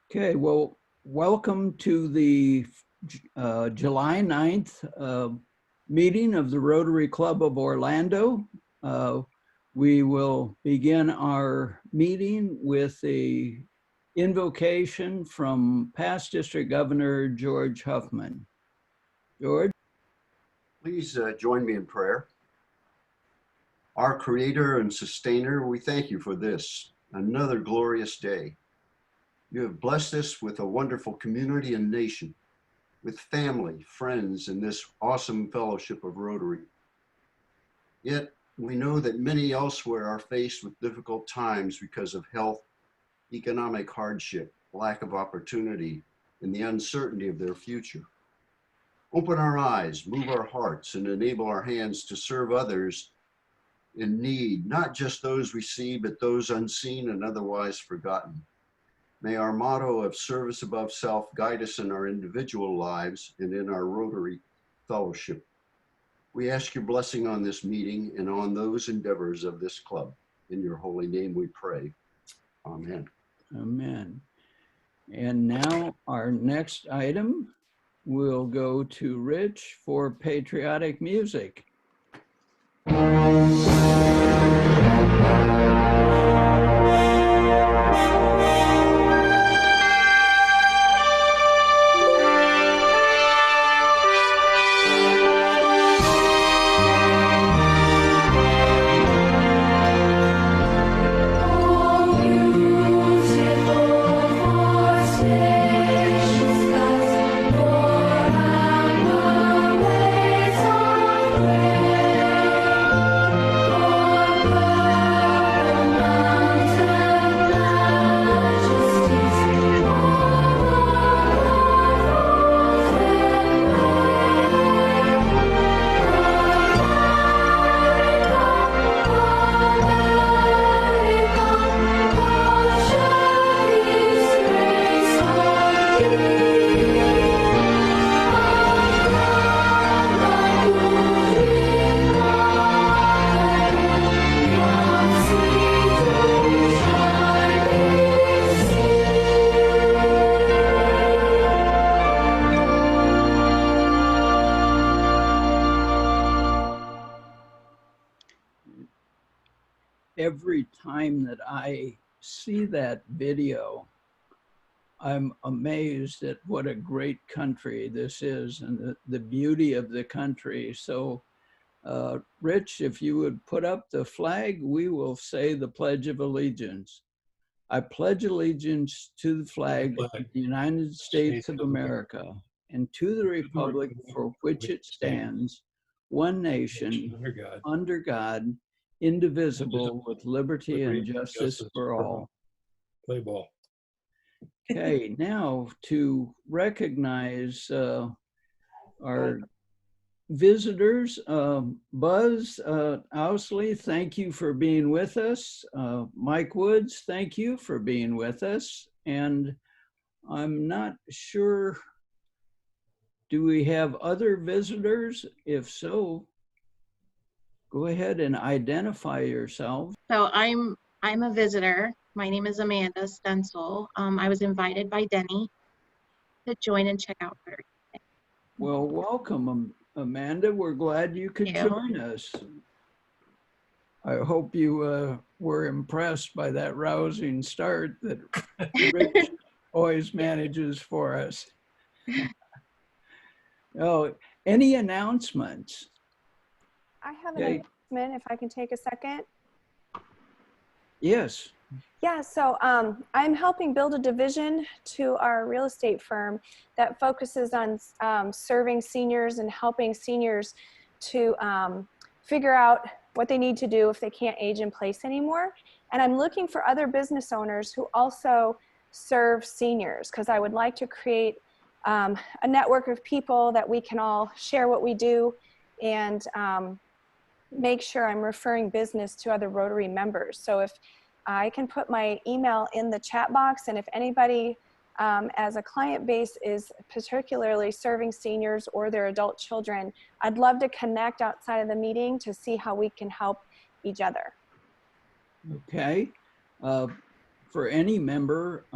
Okay, well, welcome to the July 9th meeting of the Rotary Club of Orlando. We will begin our meeting with a invocation from past District Governor George Huffman. George? Please join me in prayer. Our Creator and Sustainer, we thank you for this, another glorious day. You have blessed us with a wonderful community and nation, with family, friends, and this awesome fellowship of Rotary. Yet we know that many elsewhere are faced with difficult times because of health, economic hardship, lack of opportunity, and the uncertainty of their future. Open our eyes, move our hearts, and enable our hands to serve others in need, not just those we see, but those unseen and otherwise forgotten. May our motto of service above self guide us in our individual lives and in our Rotary fellowship. We ask your blessing on this meeting and on those endeavors of this club. In your holy name we pray. Amen. Amen. And now our next item will go to Rich for patriotic music. Every time that I see that video, I'm amazed at what a great country this is and the beauty of the country. So, Rich, if you would put up the flag, we will say the Pledge of Allegiance. I pledge allegiance to the flag of the United States of America and to the republic for which it stands, one nation, under God, indivisible, with liberty and justice for all. Play ball. Okay, now to recognize our visitors, Buzz Ousley, thank you for being with us. Mike Woods, thank you for being with us. And I'm not sure, do we have other visitors? If so, go ahead and identify yourself. So I'm a visitor. My name is Amanda Stencil. I was invited by Denny to join and check out her. Well, welcome, Amanda. We're glad you could join us. I hope you were impressed by that rousing start that Rich always manages for us. Oh, any announcements? I have an announcement, if I can take a second. Yes. Yeah, so I'm helping build a division to our real estate firm that focuses on serving seniors and helping seniors to figure out what they need to do if they can't age in place anymore. And I'm looking for other business owners who also serve seniors, because I would like to create a network of people that we can all share what we do and make sure I'm referring business to other Rotary members. So if I can put my email in the chat box, and if anybody as a client base is particularly serving seniors or their adult children, I'd love to connect outside of the meeting to see how we can help each other. Okay. for any member,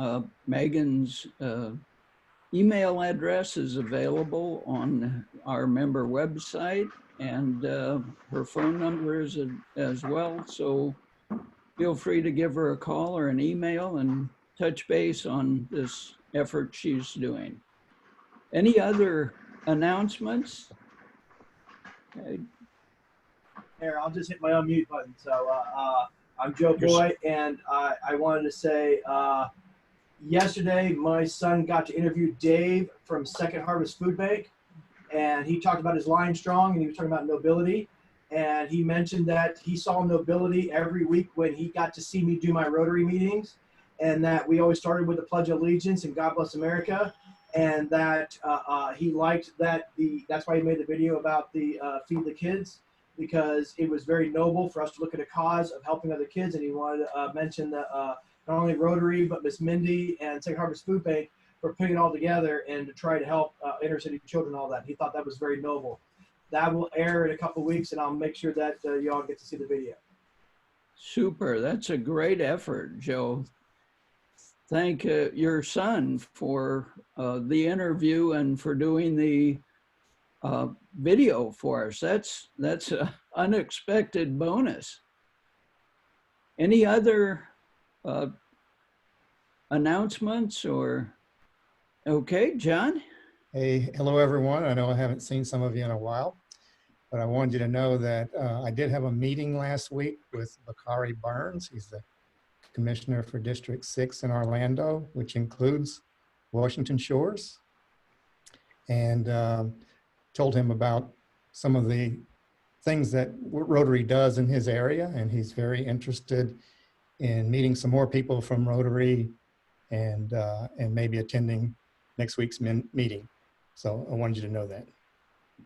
Megan's email address is available on our member website, and her phone number is as well. So feel free to give her a call or an email and touch base on this effort she's doing. Any other announcements? Okay. Here, I'll just hit my unmute button. So I'm Joe Boy, and I wanted to say yesterday my son got to interview Dave from Second Harvest Food Bank, and he talked about his line strong, and he was talking about nobility, and he mentioned that he saw nobility every week when he got to see me do my Rotary meetings, and that we always started with the Pledge of Allegiance and God Bless America, and that he liked that that's why he made the video about the Feed the Kids, because it was very noble for us to look at a cause of helping other kids, and he wanted to mention that not only Rotary, but Miss Mindy and Second Harvest Food Bank for putting it all together and to try to help inner city children, all that. He thought that was very noble. That will air in a couple of weeks, and I'll make sure that you all get to see the video. Super, that's a great effort, Joe. Thank your son for the interview and for doing the video for us. That's an unexpected bonus. Any other announcements or? Okay, John. Hey, hello everyone. I know I haven't seen some of you in a while, but I wanted you to know that I did have a meeting last week with Bakari Burns. He's the Commissioner for District 6 in Orlando, which includes Washington Shores, and told him about some of the things that Rotary does in his area, and he's very interested in meeting some more people from Rotary and maybe attending next week's meeting. So I wanted you to know that.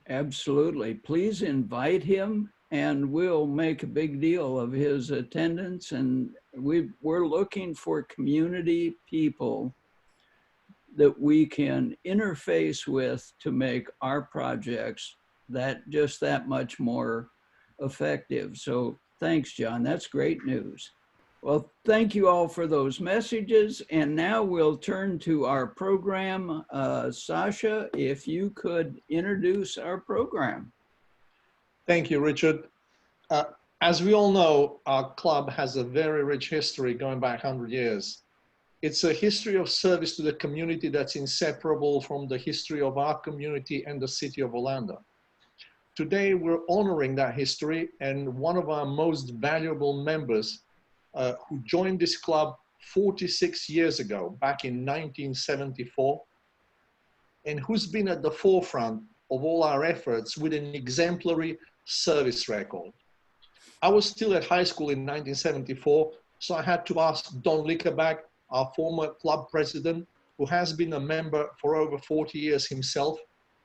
Absolutely. Please invite him, and we'll make a big deal of his attendance. And we're looking for community people that we can interface with to make our projects just that much more effective. So thanks, John. That's great news. Well, thank you all for those messages. And now we'll turn to our program. Sasha, if you could introduce our program. Thank you, Richard. As we all know, our club has a very rich history going back 100 years. It's a history of service to the community that's inseparable from the history of our community and the city of Orlando. Today, we're honoring that history, and one of our most valuable members who joined this club 46 years ago, back in 1974, and who's been at the forefront of all our efforts with an exemplary service record. I was still at high school in 1974, so I had to ask Don Lickerback, our former club president, who has been a member for over 40 years himself,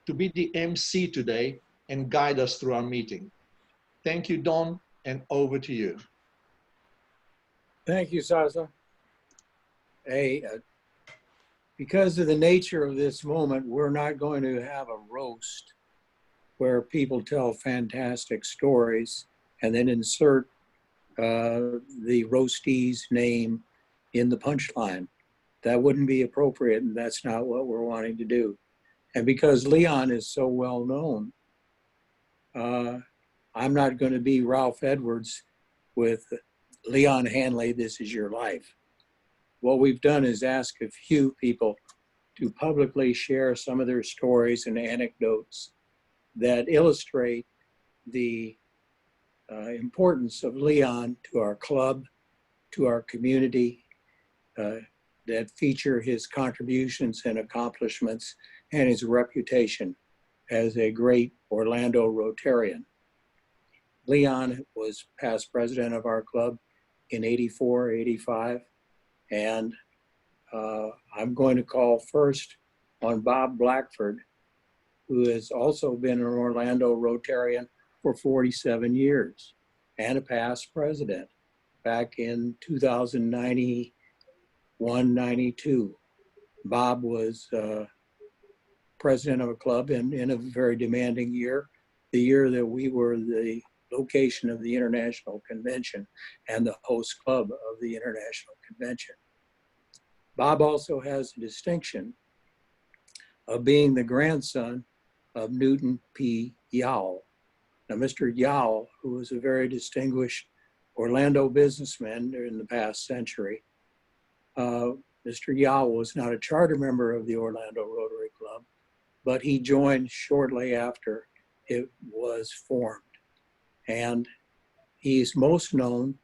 to be the MC today and guide us through our meeting. Thank you, Don, and over to you. Thank you, Sasa. Because of the nature of this moment, we're not going to have a roast where people tell fantastic stories and then insert the roastee's name in the punchline. That wouldn't be appropriate, and that's not what we're wanting to do. And because Leon is so well known, I'm not going to be Ralph Edwards with Leon Handley, This Is Your Life. What we've done is ask a few people to publicly share some of their stories and anecdotes that illustrate the importance of Leon to our club, to our community, that feature his contributions and accomplishments and his reputation as a great Orlando Rotarian. Leon was past president of our club in '84, '85, and I'm going to call first on Bob Blackford, who has also been an Orlando Rotarian for 47 years and a past president back in 2091, 92. Bob was president of a club in a very demanding year, the year that we were the location of the International Convention and the host club of the International Convention. Bob also has the distinction of being the grandson of Newton P. Yowell. Now, Mr. Yowell, who was a very distinguished Orlando businessman in the past century, Mr. Yowell was not a charter member of the Orlando Rotary Club, but he joined shortly after it was formed. And he's most known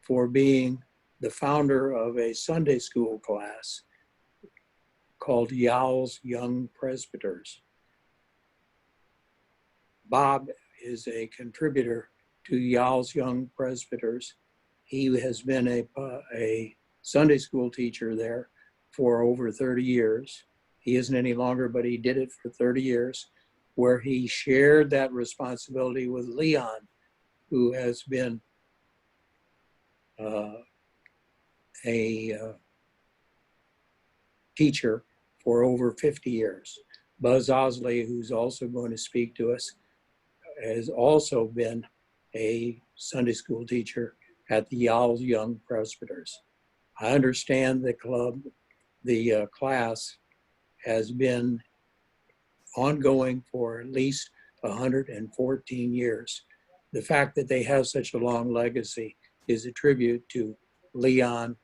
for being the founder of a Sunday school class called Yowell's Young Presbyters. Bob is a contributor to Yowell's Young Presbyters. He has been a Sunday school teacher there for over 30 years. He isn't any longer, but he did it for 30 years, where he shared that responsibility with Leon, who has been a teacher for over 50 years. Buzz Osley, who's also going to speak to us, has also been a Sunday school teacher at the Yowell's Young Presbyters. I understand the club, the class has been ongoing for at least 114 years. The fact that they have such a long legacy is a tribute to Leon,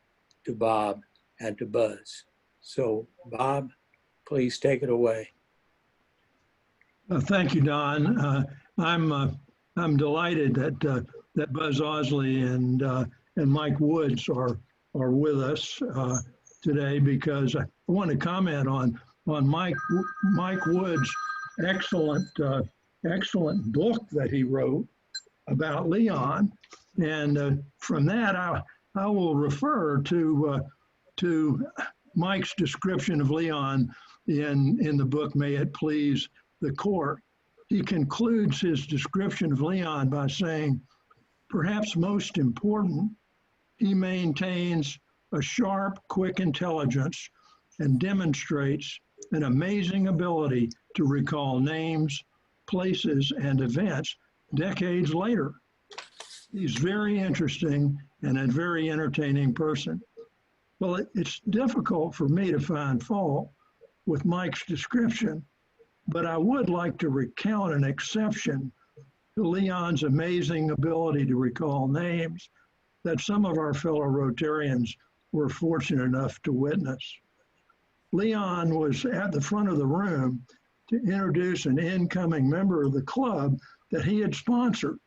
to Bob, and to Buzz. So Bob, please take it away. Thank you, Don. I'm delighted that Buzz Osley and Mike Woods are with us today, because I want to comment on Mike Woods' excellent book that he wrote about Leon, and from that I will refer to Mike's description of Leon in the book May It Please the Court. He concludes his description of Leon by saying, perhaps most important, he maintains a sharp, quick intelligence and demonstrates an amazing ability to recall names, places, and events decades later. He's very interesting and a very entertaining person. Well, it's difficult for me to find fault with Mike's description, but I would like to recount an exception to Leon's amazing ability to recall names that some of our fellow Rotarians were fortunate enough to witness. Leon was at the front of the room to introduce an incoming member of the club that he had sponsored.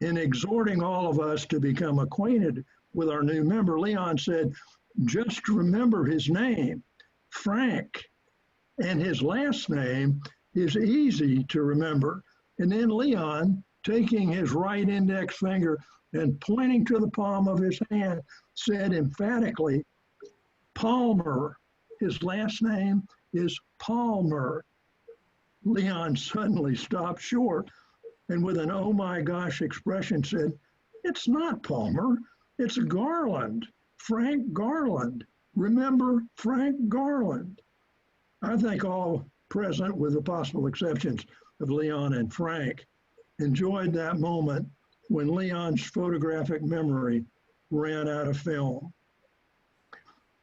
In exhorting all of us to become acquainted with our new member, Leon said, just remember his name, Frank, and his last name is easy to remember. And then Leon, taking his right index finger and pointing to the palm of his hand, said emphatically, Palmer. His last name is Palmer. Leon suddenly stopped short and with an oh my gosh expression said, it's not Palmer, it's Garland, Frank Garland. Remember Frank Garland. I think all present, with the possible exceptions of Leon and Frank, enjoyed that moment when Leon's photographic memory ran out of film.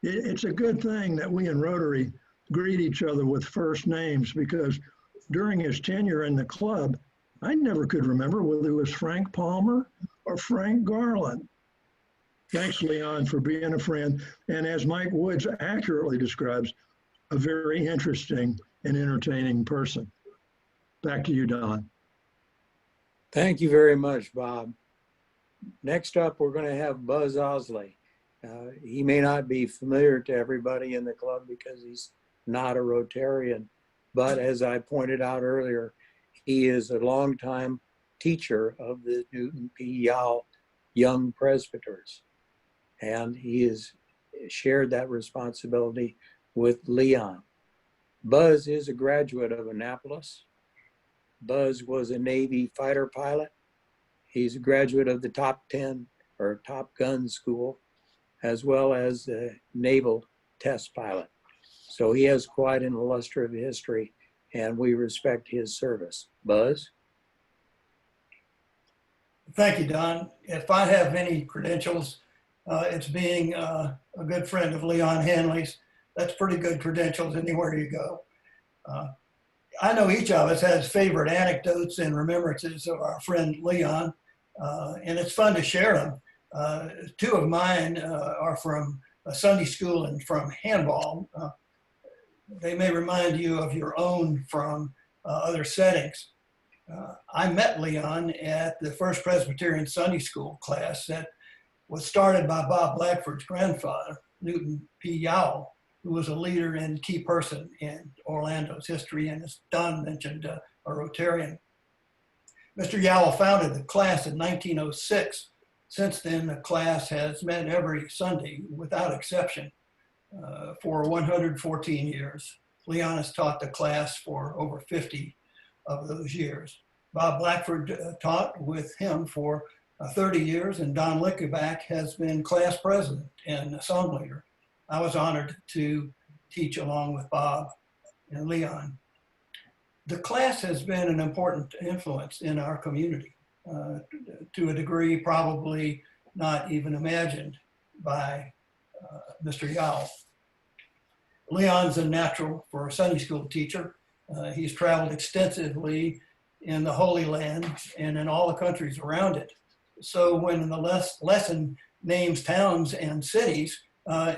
It's a good thing that we in Rotary greet each other with first names, because during his tenure in the club, I never could remember whether it was Frank Palmer or Frank Garland. Thanks, Leon, for being a friend. And as Mike Woods accurately describes, a very interesting and entertaining person. Back to you, Don. Thank you very much, Bob. Next up, we're going to have Buzz Osley. He may not be familiar to everybody in the club because he's not a Rotarian, but as I pointed out earlier, he is a longtime teacher of the Newton P. Yowell Young Presbyters, and he has shared that responsibility with Leon. Buzz is a graduate of Annapolis. Buzz was a Navy fighter pilot. He's a graduate of the Top 10 or Top Gun School, as well as a naval test pilot. So he has quite an illustrious history, and we respect his service. Buzz? Thank you, Don. If I have any credentials, it's being a good friend of Leon Handley's. That's pretty good credentials anywhere you go. I know each of us has favorite anecdotes and remembrances of our friend Leon, and it's fun to share them. Two of mine are from Sunday school and from handball. They may remind you of your own from other settings. I met Leon at the First Presbyterian Sunday School class that was started by Bob Blackford's grandfather, Newton P. Yowell, who was a leader and key person in Orlando's history, and as Don mentioned, a Rotarian. Mr. Yowell founded the class in 1906. Since then, the class has met every Sunday without exception for 114 years. Leon has taught the class for over 50 of those years. Bob Blackford taught with him for 30 years, and Don Lickerback has been class president and song leader. I was honored to teach along with Bob and Leon. The class has been an important influence in our community to a degree probably not even imagined by Mr. Yowell. Leon's a natural for a Sunday school teacher. He's traveled extensively in the Holy Land and in all the countries around it. So when the lesson names towns and cities,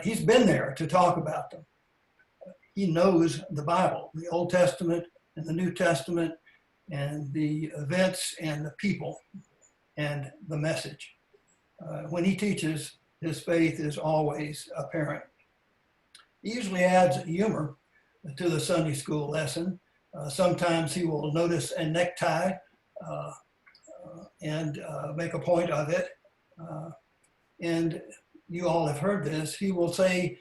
he's been there to talk about them. He knows the Bible, the Old Testament and the New Testament, and the events and the people and the message. When he teaches, his faith is always apparent. He usually adds humor to the Sunday school lesson. Sometimes he will notice a necktie and make a point of it. And you all have heard this. He will say,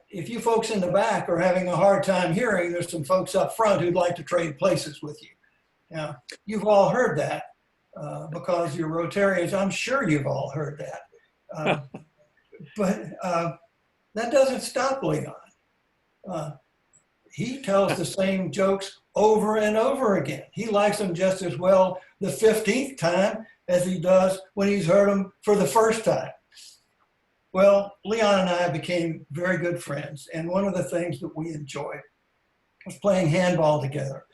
if you folks in the back are having a hard time hearing, there's some folks up front who'd like to trade places with you. Now, you've all heard that because you're Rotarians. I'm sure you've all heard that. But that doesn't stop Leon. He tells the same jokes over and over again. He likes them just as well the 15th time as he does when he's heard them for the first time. Well, Leon and I became very good friends, and one of the things that we enjoyed was playing handball together.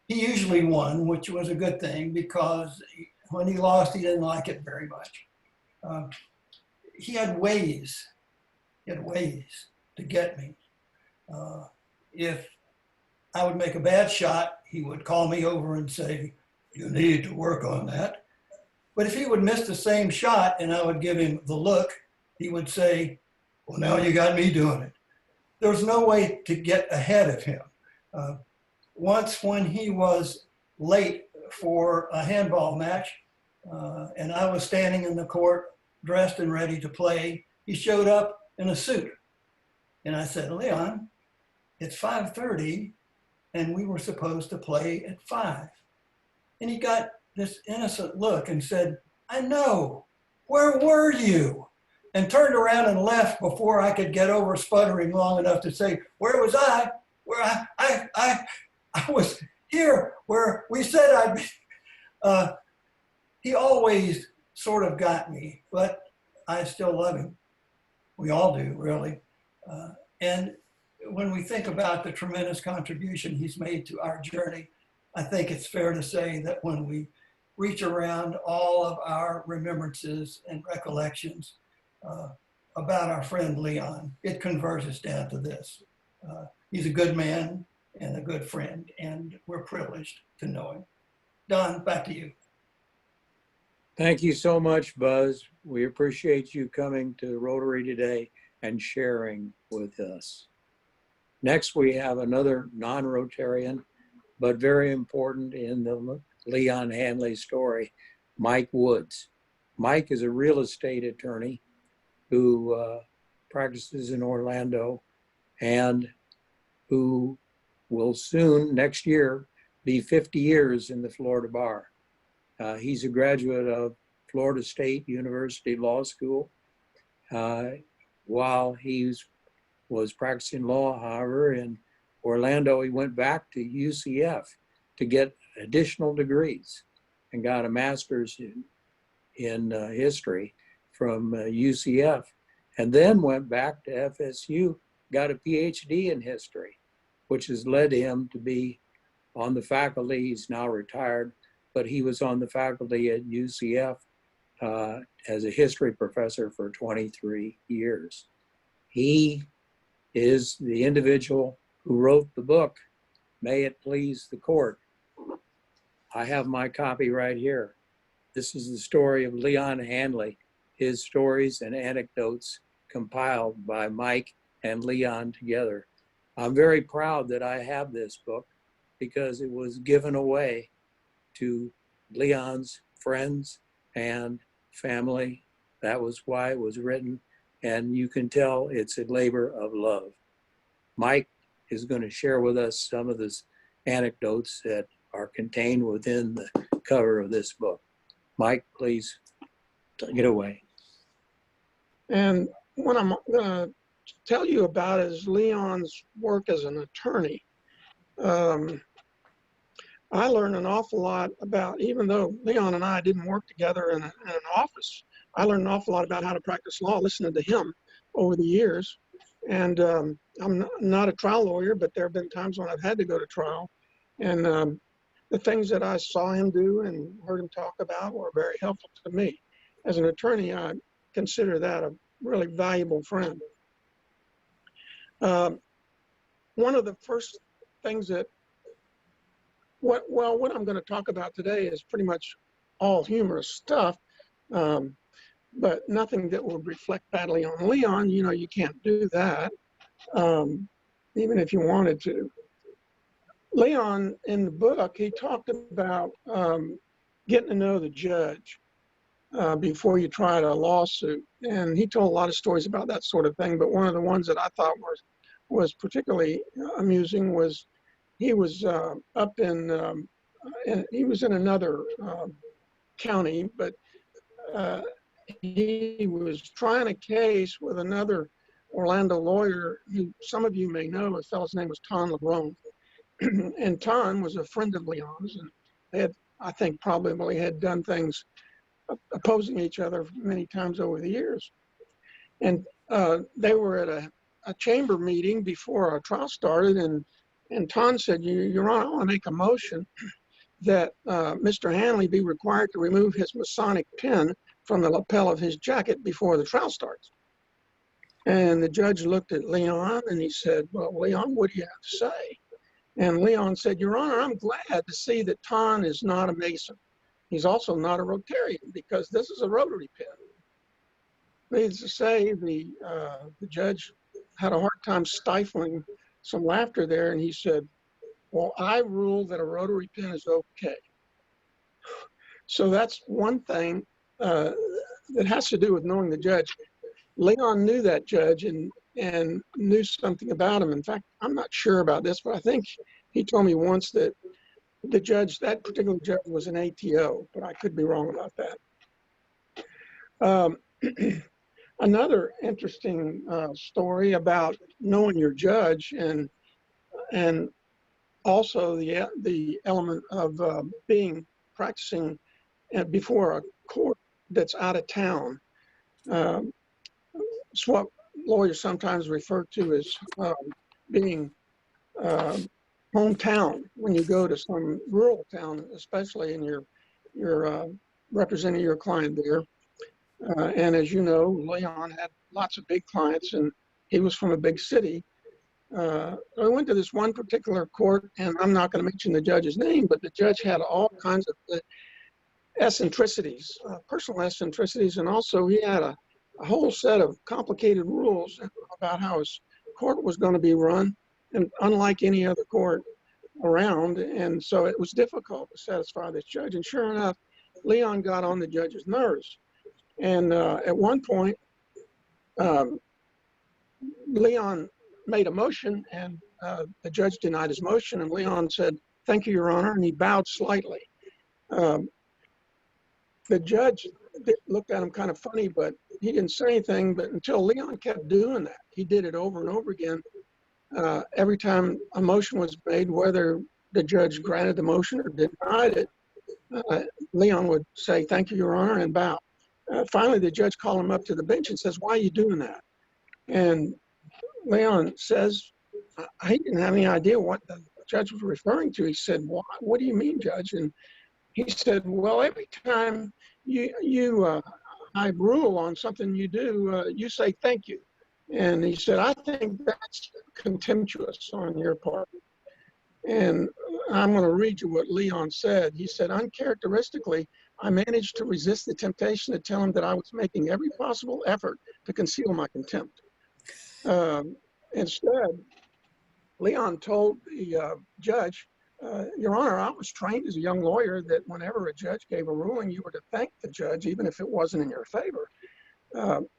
He usually won, which was a good thing because when he lost, he didn't like it very much. He had ways to get me. If I would make a bad shot, he would call me over and say, "You need to work on that." But if he would miss the same shot and I would give him the look, he would say, "Well, now you got me doing it." There was no way to get ahead of him. Once when he was late for a handball match and I was standing in the court dressed and ready to play, he showed up in a suit. And I said, "Leon, it's 5:30 and we were supposed to play at 5. And he got this innocent look and said, "I know, where were you?" And turned around and left before I could get over sputtering long enough to say, "Where was I? Where I was here where we said I'd be." He always sort of got me, but I still love him. We all do, really. And when we think about the tremendous contribution he's made to our journey, I think it's fair to say that when we reach around all of our remembrances and recollections about our friend Leon, it converges down to this. He's a good man and a good friend, and we're privileged to know him. Don, back to you. Thank you so much, Buzz. We appreciate you coming to Rotary today and sharing with us. Next, we have another non-Rotarian, but very important in the Leon Handley story, Mike Woods. Mike is a real estate attorney who practices in Orlando and who will soon, next year, be 50 years in the Florida bar. He's a graduate of Florida State University Law School. While he was practicing law, however, in Orlando, he went back to UCF to get additional degrees and got a master's in history from UCF, and then went back to FSU, got a PhD in history, which has led him to be on the faculty. He's now retired, but he was on the faculty at UCF as a history professor for 23 years. He is the individual who wrote the book, May It Please the Court. I have my copy right here. This is the story of Leon Handley, his stories and anecdotes compiled by Mike and Leon together. I'm very proud that I have this book because it was given away to Leon's friends and family. That was why it was written, and you can tell it's a labor of love. Mike is going to share with us some of the anecdotes that are contained within the cover of this book. Mike, please take it away. And what I'm going to tell you about is Leon's work as an attorney. I learned an awful lot about, even though Leon and I didn't work together in an office, I learned an awful lot about how to practice law listening to him over the years. And I'm not a trial lawyer, but there have been times when I've had to go to trial. And the things that I saw him do and heard him talk about were very helpful to me. As an attorney, I consider that a really valuable friend. One of the first things that, what I'm going to talk about today is pretty much all humorous stuff, but nothing that will reflect badly on Leon. You know, you can't do that, even if you wanted to. Leon, in the book, he talked about getting to know the judge before you tried a lawsuit. And he told a lot of stories about that sort of thing, but one of the ones that I thought was particularly amusing was he was up in, he was in another county, but he was trying a case with another Orlando lawyer who some of you may know. His fellow's name was Ton LeBron. And Ton was a friend of Leon's, and they had, I think, probably had done things opposing each other many times over the years. And they were at a chamber meeting before our trial started, and Ton said, Your Honor, I want to make a motion that Mr. Handley be required to remove his Masonic pin from the lapel of his jacket before the trial starts. And the judge looked at Leon and he said, well, Leon, what do you have to say? And Leon said, Your Honor, I'm glad to see that Ton is not a Mason. He's also not a Rotarian, because this is a rotary pin. Needless to say, the judge had a hard time stifling some laughter there, and he said, well, I rule that a rotary pin is okay. So that's one thing that has to do with knowing the judge. Leon knew that judge and knew something about him. In fact, I'm not sure about this, but I think he told me once that the judge, that particular judge, was an ATO, but I could be wrong about that. Another interesting story about knowing your judge and also the element of practicing before a court that's out of town. It's what lawyers sometimes refer to as being hometown. When you go to some rural town, especially, and you're representing your client there. And as you know, Leon had lots of big clients, and he was from a big city. I went to this one particular court, and I'm not going to mention the judge's name, but the judge had all kinds of eccentricities, personal eccentricities, and also he had a whole set of complicated rules about how his court was going to be run, and unlike any other court around. And so it was difficult to satisfy this judge. And sure enough, Leon got on the judge's nerves. And at one point, Leon made a motion, and the judge denied his motion, and Leon said, "Thank you, Your Honor," and he bowed slightly. The judge looked at him kind of funny, but he didn't say anything. But until Leon kept doing that, he did it over and over again. Every time a motion was made, whether the judge granted the motion or denied it, Leon would say, "Thank you, Your Honor," and bow. Finally, the judge called him up to the bench and says, "Why are you doing that?" And Leon says, I didn't have any idea what the judge was referring to. He said, what do you mean, Judge? And he said, well, every time I rule on something you do, you say thank you. And he said, I think that's contemptuous on your part. And I'm going to read you what Leon said. He said, uncharacteristically, I managed to resist the temptation to tell him that I was making every possible effort to conceal my contempt. Instead, Leon told the judge, Your Honor, I was trained as a young lawyer that whenever a judge gave a ruling, you were to thank the judge, even if it wasn't in your favor.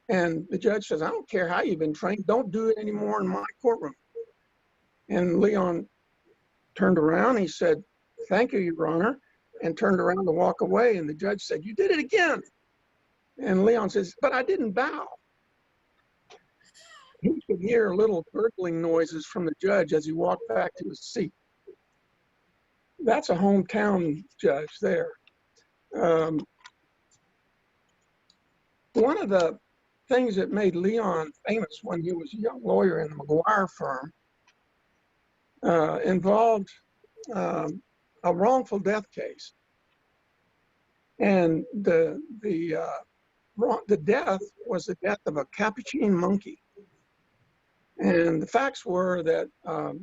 And the judge says, I don't care how you've been trained, don't do it anymore in my courtroom. And Leon turned around, he said, thank you, Your Honor, and turned around to walk away. And the judge said, you did it again. And Leon says, but I didn't bow. He could hear little gurgling noises from the judge as he walked back to his seat. That's a hometown judge there. One of the things that made Leon famous when he was a young lawyer in the McGuire firm involved a wrongful death case. And the death was the death of a capuchin monkey. And the facts were that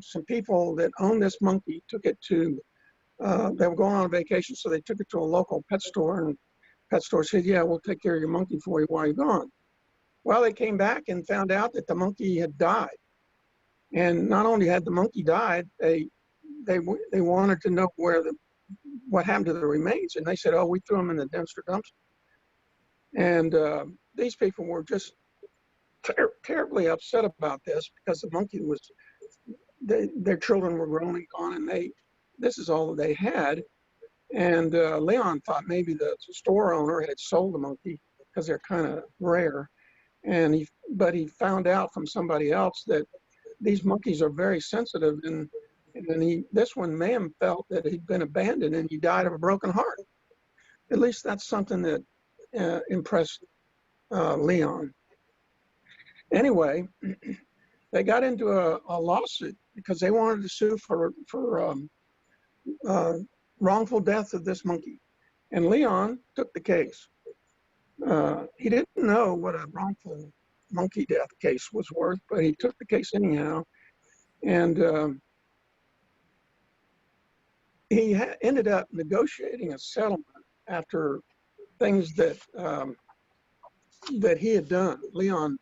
some people that owned this monkey took it to, they were going on a vacation, so they took it to a local pet store, and pet store said, yeah, we'll take care of your monkey for you while you're gone. Well, they came back and found out that the monkey had died. And not only had the monkey died, they wanted to know what happened to the remains. And they said, oh, we threw them in the dumpster. And these people were just terribly upset about this because the monkey was, their children were grown and gone, and this is all that they had. And Leon thought maybe the store owner had sold the monkey because they're kind of rare. But he found out from somebody else that these monkeys are very sensitive, and this one man felt that he'd been abandoned and he died of a broken heart. At least that's something that impressed Leon. Anyway, they got into a lawsuit because they wanted to sue for wrongful death of this monkey. And Leon took the case. He didn't know what a wrongful monkey death case was worth, but he took the case anyhow. And he ended up negotiating a settlement after things that he had done. Leon,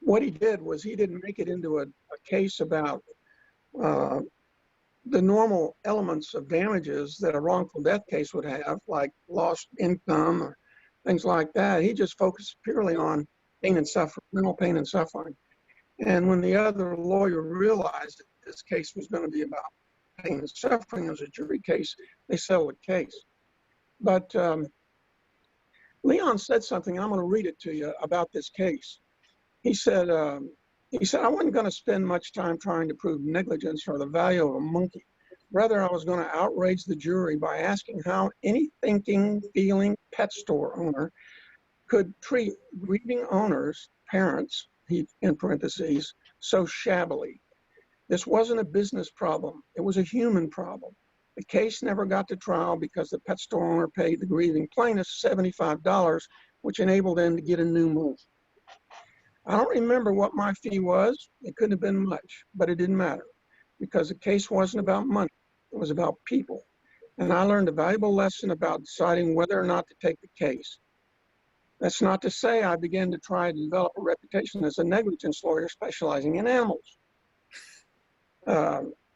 what he did was he didn't make it into a case about the normal elements of damages that a wrongful death case would have, like lost income or things like that. He just focused purely on pain and suffering, mental pain and suffering. And when the other lawyer realized that this case was going to be about pain and suffering as a jury case, they settled the case. But Leon said something, I'm going to read it to you about this case. He said, I wasn't going to spend much time trying to prove negligence or the value of a monkey. Rather, I was going to outrage the jury by asking how any thinking, feeling pet store owner could treat grieving owners, parents, in parentheses, so shabbily. This wasn't a business problem. It was a human problem. The case never got to trial because the pet store owner paid the grieving plaintiff $75, which enabled them to get a new move. I don't remember what my fee was. It couldn't have been much, but it didn't matter because the case wasn't about money. It was about people. And I learned a valuable lesson about deciding whether or not to take the case. That's not to say I began to try to develop a reputation as a negligence lawyer specializing in animals.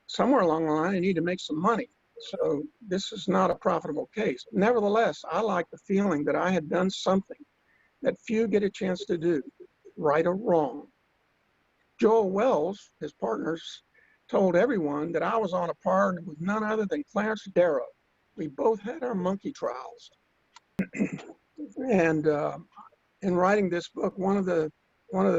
Somewhere along the line, I need to make some money. So this is not a profitable case. Nevertheless, I like the feeling that I had done something that few get a chance to do, right or wrong. Joel Wells, his partners, told everyone that I was on a par with none other than Clarence Darrow. We both had our monkey trials. And in writing this book, one of the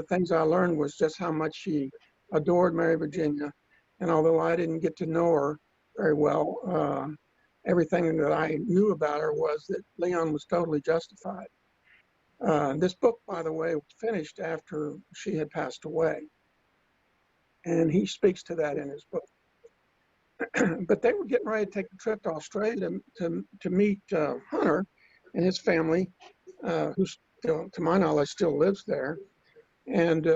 things I learned was just how much she adored Mary Virginia. And although I didn't get to know her very well, everything that I knew about her was that Leon was totally justified. This book, by the way, was finished after she had passed away. And he speaks to that in his book. But they were getting ready to take a trip to Australia to meet Hunter and his family, who still, to my knowledge, still lives there. And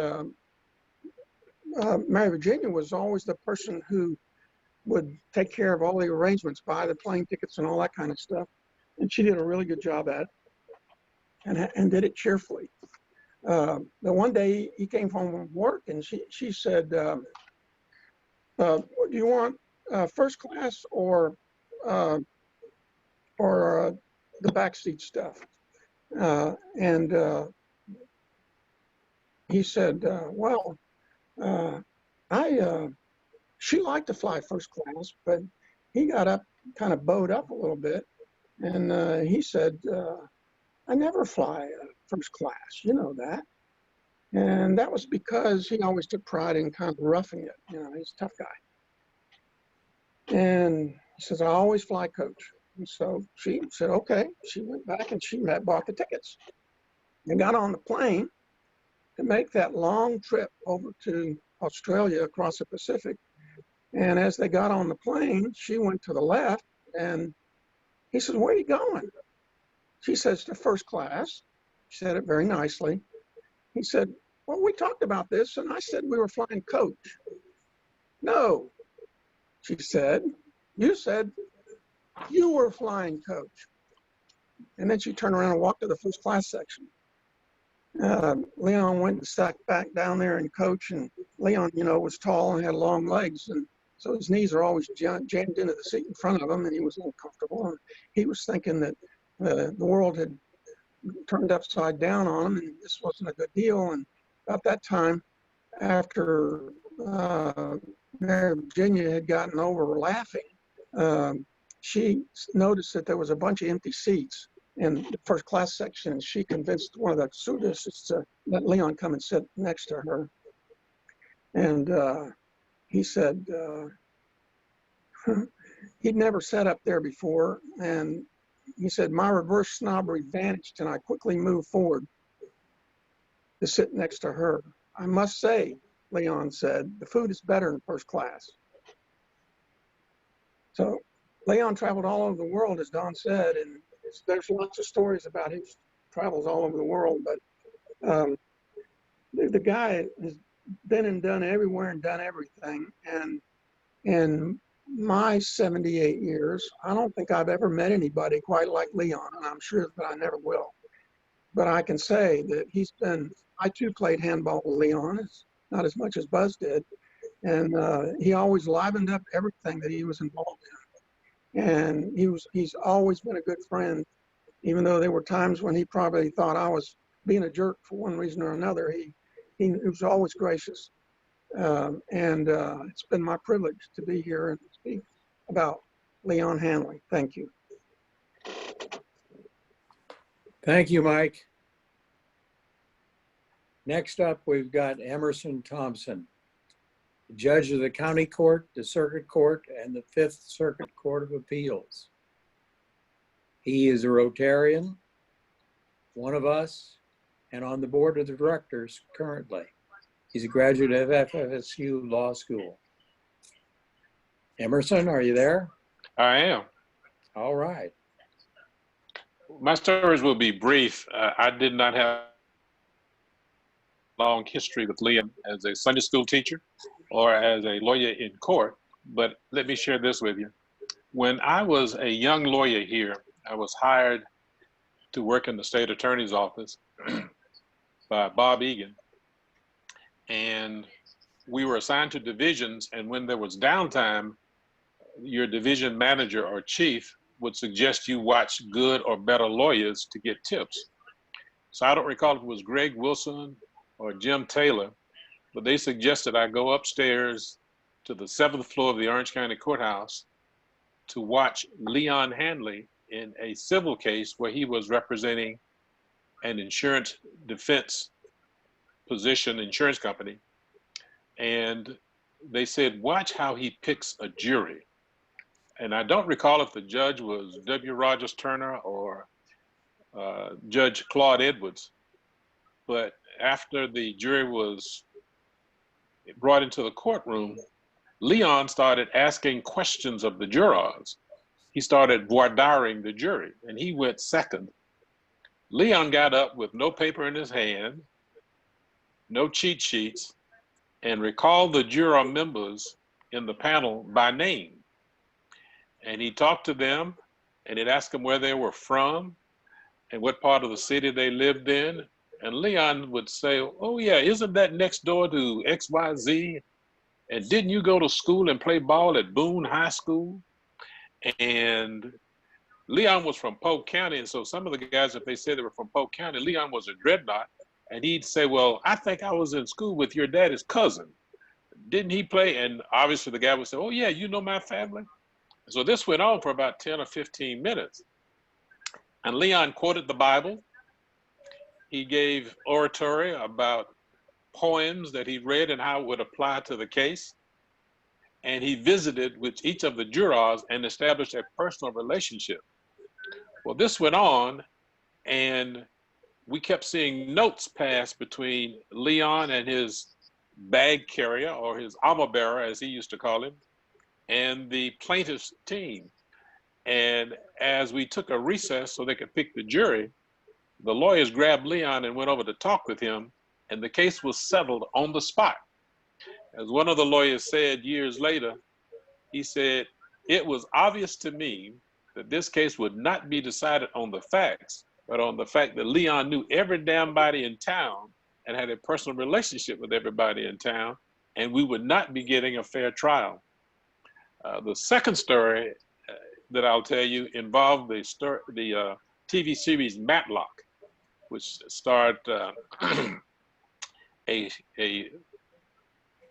Mary Virginia was always the person who would take care of all the arrangements, buy the plane tickets and all that kind of stuff. And she did a really good job at it and did it cheerfully. The one day he came home from work and she said, do you want first class or the backseat stuff? And he said, well, she liked to fly first class, but he got up, kind of bowed up a little bit. And he said, I never fly first class, you know that. And that was because he always took pride in kind of roughing it. You know, he's a tough guy. And he says, I always fly coach. And so she said, okay. She went back and she bought the tickets and got on the plane to make that long trip over to Australia across the Pacific. And as they got on the plane, she went to the left and he said, where are you going? She says, to first class. She said it very nicely. He said, well, we talked about this, and I said we were flying coach. No, she said, you said you were flying coach. And then she turned around and walked to the first class section. Leon went and sat back down there in coach, and Leon, you know, was tall and had long legs, and so his knees are always jammed into the seat in front of him, and he was uncomfortable. And he was thinking that the world had turned upside down on him, and this wasn't a good deal. And about that time, after Mary Virginia had gotten over laughing, she noticed that there was a bunch of empty seats in the first class section, and she convinced one of the stewardesses to let Leon come and sit next to her. And he said he'd never sat up there before, and he said, my reverse snobbery vanished, and I quickly moved forward to sit next to her. I must say, Leon said, the food is better in first class. So Leon traveled all over the world, as Don said, and there's lots of stories about his travels all over the world, but the guy has been and done everywhere and done everything. And in my 78 years, I don't think I've ever met anybody quite like Leon, and I'm sure that I never will. But I can say that I too played handball with Leon, not as much as Buzz did. And he always livened up everything that he was involved in. And he's always been a good friend, even though there were times when he probably thought I was being a jerk for one reason or another. He was always gracious. And it's been my privilege to be here and speak about Leon Handley. Thank you. Thank you, Mike. Next up, we've got Emerson Thompson, judge of the County Court, the Circuit Court, and the Fifth Circuit Court of Appeals. He is a Rotarian, one of us, and on the board of the directors currently. He's a graduate of FFSU Law School. Emerson, are you there? I am. All right. My stories will be brief. I did not have a long history with Leon as a Sunday school teacher or as a lawyer in court, but let me share this with you. When I was a young lawyer here, I was hired to work in the state attorney's office by Bob Egan. And we were assigned to divisions, and when there was downtime, your division manager or chief would suggest you watch good or better lawyers to get tips. So I don't recall if it was Greg Wilson or Jim Taylor, but they suggested I go upstairs to the 7th floor of the Orange County Courthouse to watch Leon Handley in a civil case where he was representing an insurance defense position insurance company. And they said, watch how he picks a jury. And I don't recall if the judge was W. Rogers Turner or Judge Claude Edwards, But after the jury was brought into the courtroom, Leon started asking questions of the jurors. He started voir diring the jury, and he went second. Leon got up with no paper in his hand, no cheat sheets, and recalled the juror members in the panel by name. And he talked to them, and he'd ask them where they were from and what part of the city they lived in. And Leon would say, oh yeah, isn't that next door to XYZ? And didn't you go to school and play ball at Boone High School? And Leon was from Polk County, and so some of the guys, if they said they were from Polk County, Leon was a dreadnought, and he'd say, well, I think I was in school with your daddy's cousin. Didn't he play? And obviously the guy would say, oh yeah, you know my family? So this went on for about 10 or 15 minutes. And Leon quoted the Bible. He gave oratory about poems that he read and how it would apply to the case. And he visited with each of the jurors and established a personal relationship. Well, this went on, and we kept seeing notes pass between Leon and his bag carrier, or his armor bearer, as he used to call him, and the plaintiff's team. And as we took a recess so they could pick the jury, the lawyers grabbed Leon and went over to talk with him, and the case was settled on the spot. As one of the lawyers said years later, he said, it was obvious to me that this case would not be decided on the facts, but on the fact that Leon knew every damn body in town and had a personal relationship with everybody in town, and we would not be getting a fair trial. The second story that I'll tell you involved the TV series Matlock, which starred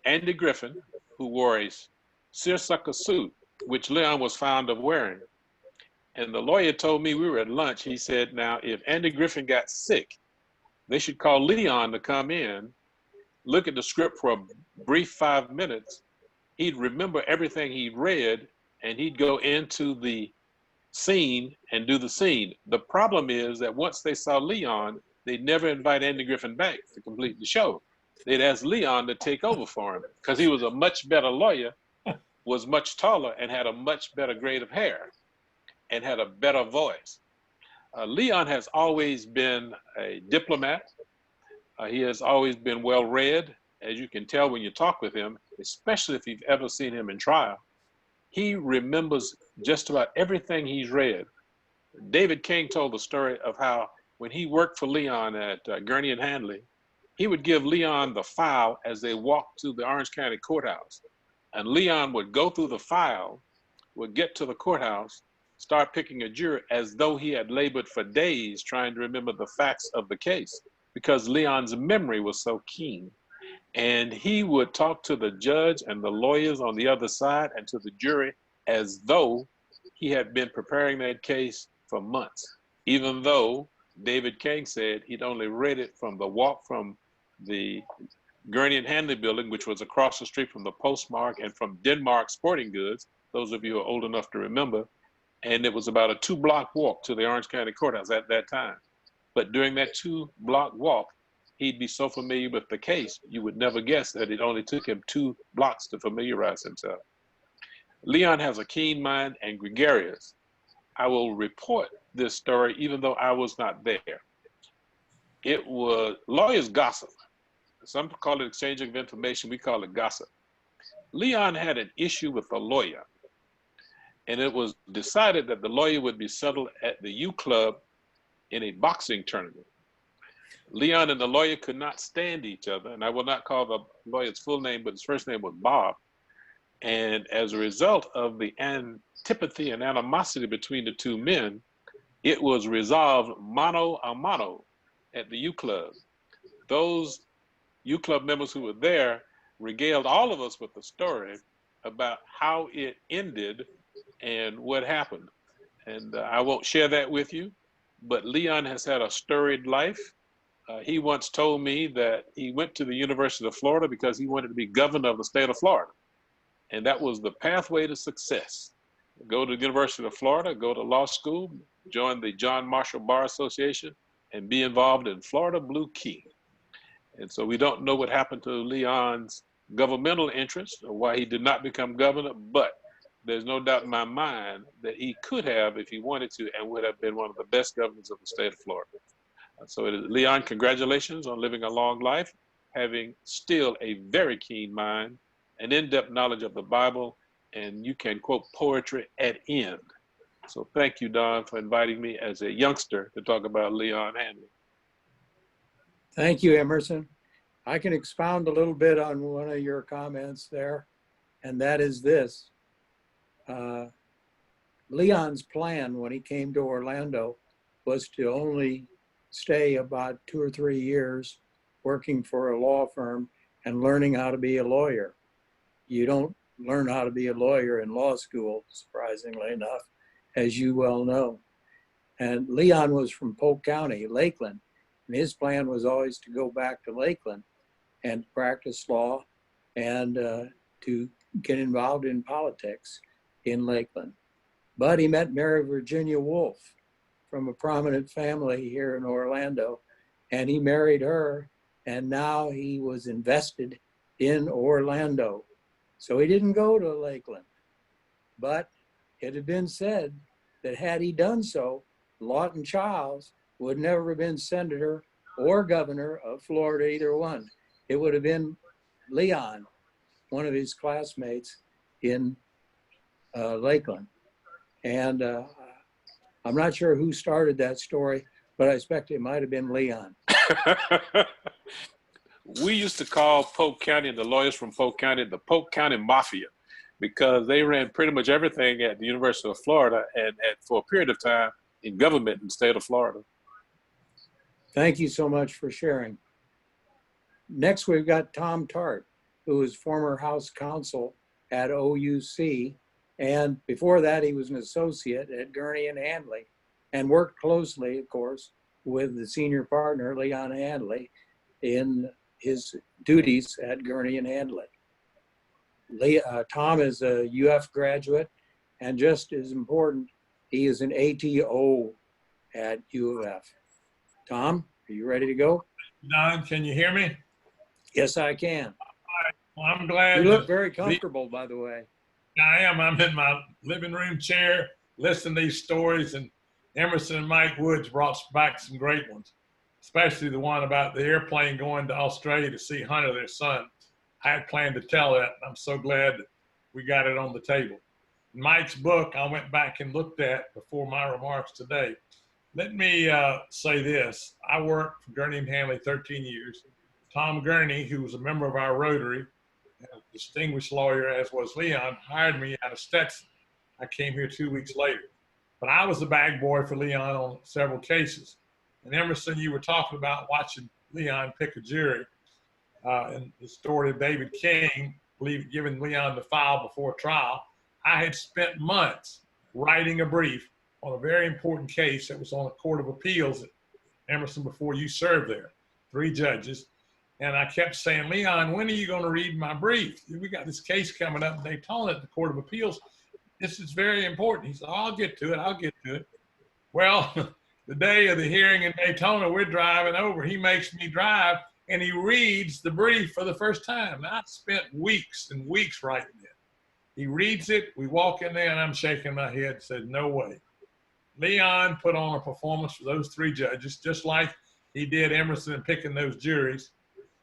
Andy Griffin, who wore a seersucker suit, which Leon was fond of wearing. And the lawyer told me, we were at lunch, he said, now, if Andy Griffin got sick, they should call Leon to come in, look at the script for a brief 5 minutes. He'd remember everything he read, and he'd go into the scene and do the scene. The problem is that once they saw Leon, they'd never invite Andy Griffin back to complete the show. They'd ask Leon to take over for him because he was a much better lawyer, was much taller, and had a much better grade of hair and had a better voice. Leon has always been a diplomat. He has always been well read, as you can tell when you talk with him, especially if you've ever seen him in trial. He remembers just about everything he's read. David King told the story of how when he worked for Leon at Gurney and Handley, he would give Leon the file as they walked to the Orange County courthouse. And Leon would go through the file, would get to the courthouse, start picking a jury as though he had labored for days trying to remember the facts of the case, because Leon's memory was so keen. And he would talk to the judge and the lawyers on the other side and to the jury as though he had been preparing that case for months, even though David King said he'd only read it from the walk from the Gurney and Handley building, which was across the street from the Postmark and from Denmark Sporting Goods, those of you who are old enough to remember. And it was about a 2-block walk to the Orange County Courthouse at that time. But during that 2-block walk, he'd be so familiar with the case, you would never guess that it only took him 2 blocks to familiarize himself. Leon has a keen mind and gregarious. I will report this story even though I was not there. It was lawyers gossip. Some call it exchange of information, we call it gossip. Leon had an issue with a lawyer, and it was decided that the lawyer would be settled at the U Club in a boxing tournament. Leon and the lawyer could not stand each other, and I will not call the lawyer's full name, but his first name was Bob. And as a result of the antipathy and animosity between the two men, it was resolved mano a mano at the U Club. Those U Club members who were there regaled all of us with the story about how it ended and what happened. And I won't share that with you, but Leon has had a storied life. He once told me that he went to the University of Florida because he wanted to be governor of the state of Florida. And that was the pathway to success. Go to the University of Florida, go to law school, join the John Marshall Bar Association, and be involved in Florida Blue Key. And so we don't know what happened to Leon's governmental interest or why he did not become governor, but there's no doubt in my mind that he could have if he wanted to and would have been one of the best governors of the state of Florida. So Leon, congratulations on living a long life, having still a very keen mind, an in-depth knowledge of the Bible, and you can quote poetry at end. So thank you, Don, for inviting me as a youngster to talk about Leon Handley. Thank you, Emerson. I can expound a little bit on one of your comments there, and that is this. Leon's plan when he came to Orlando was to only stay about 2 or 3 years working for a law firm and learning how to be a lawyer. You don't learn how to be a lawyer in law school, surprisingly enough, as you well know. And Leon was from Polk County, Lakeland, and his plan was always to go back to Lakeland and practice law and to get involved in politics in Lakeland. But he met Mary Virginia Woolf from a prominent family here in Orlando, and he married her, and now he was invested in Orlando. So he didn't go to Lakeland, but it had been said that had he done so, Lawton Chiles would never have been senator or governor of Florida, either one. It would have been Leon, one of his classmates in Lakeland. And I'm not sure who started that story, but I expect it might have been Leon. We used to call Polk County and the lawyers from Polk County the Polk County Mafia, because they ran pretty much everything at the University of Florida and for a period of time in government in the state of Florida. Thank you so much for sharing. Next, we've got Tom Tart, who is former House Counsel at OUC. And before that, he was an associate at Gurney and Handley and worked closely, of course, with the senior partner, Leon Handley, in his duties at Gurney and Handley. Tom is a UF graduate, and just as important, he is an ATO at U of F. Tom, are you ready to go? Don, can you hear me? Yes, I can. Well, I'm glad. You look very comfortable, by the way. I am. I'm in my living room chair, listening to these stories, and Emerson and Mike Woods brought back some great ones, especially the one about the airplane going to Australia to see Hunter, their son. I had planned to tell that. I'm so glad that we got it on the table. Mike's book, I went back and looked at before my remarks today. Let me say this. I worked for Gurney and Handley 13 years. Tom Gurney, who was a member of our Rotary, a distinguished lawyer, as was Leon, hired me out of Stetson. I came here 2 weeks later. But I was the bag boy for Leon on several cases. And Emerson, you were talking about watching Leon pick a jury. And the story of David King, giving Leon the file before trial. I had spent months writing a brief on a very important case that was on a court of appeals at Emerson before you served there, 3 judges. And I kept saying, Leon, when are you going to read my brief? We got this case coming up in Daytona at the Court of Appeals. This is very important. He said, oh, I'll get to it. I'll get to it. Well, the day of the hearing in Daytona, we're driving over. He makes me drive, and he reads the brief for the first time. Now, I spent weeks and weeks writing it. He reads it. We walk in there, and I'm shaking my head and said, no way. Leon put on a performance for those 3 judges, just like he did Emerson in picking those juries.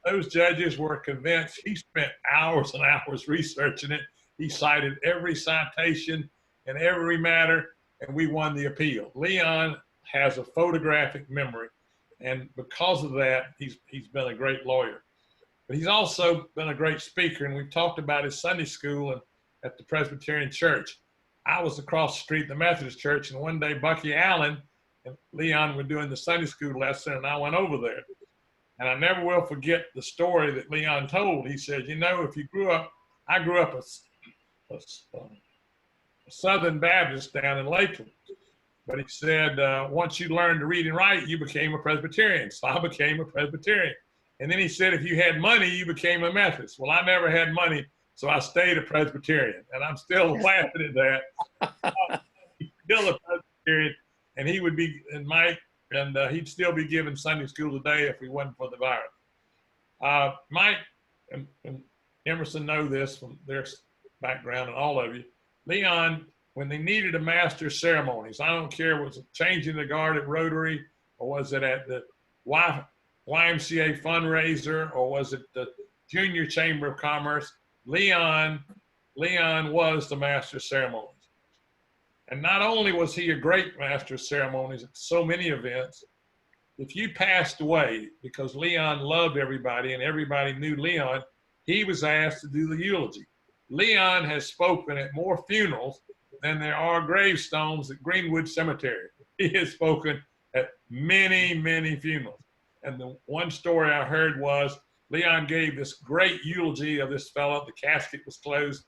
Those judges were convinced. He spent hours and hours researching it. He cited every citation and every matter, and we won the appeal. Leon has a photographic memory, and because of that, he's been a great lawyer. But he's also been a great speaker, and we've talked about his Sunday school and at the Presbyterian Church. I was across the street in the Methodist Church, and one day Bucky Allen and Leon were doing the Sunday school lesson, and I went over there. And I never will forget the story that Leon told. He said, you know, if you grew up, I grew up a Southern Baptist down in Lakeland. But he said, once you learned to read and write, you became a Presbyterian. So I became a Presbyterian. And then he said, if you had money, you became a Methodist. Well, I never had money, so I stayed a Presbyterian. And I'm still laughing at that. He's still a Presbyterian, and he would be, and Mike, and he'd still be giving Sunday school today if we wasn't for the virus. Mike and Emerson know this from their background, and all of you. Leon, when they needed a master of ceremonies, I don't care, was it changing the guard at Rotary, or was it at the YMCA fundraiser, or was it the Junior Chamber of Commerce? Leon was the master of ceremonies. And not only was he a great master of ceremonies at so many events, if you passed away, because Leon loved everybody and everybody knew Leon, he was asked to do the eulogy. Leon has spoken at more funerals than there are gravestones at Greenwood Cemetery. He has spoken at many, many funerals. And the one story I heard was Leon gave this great eulogy of this fellow. The casket was closed,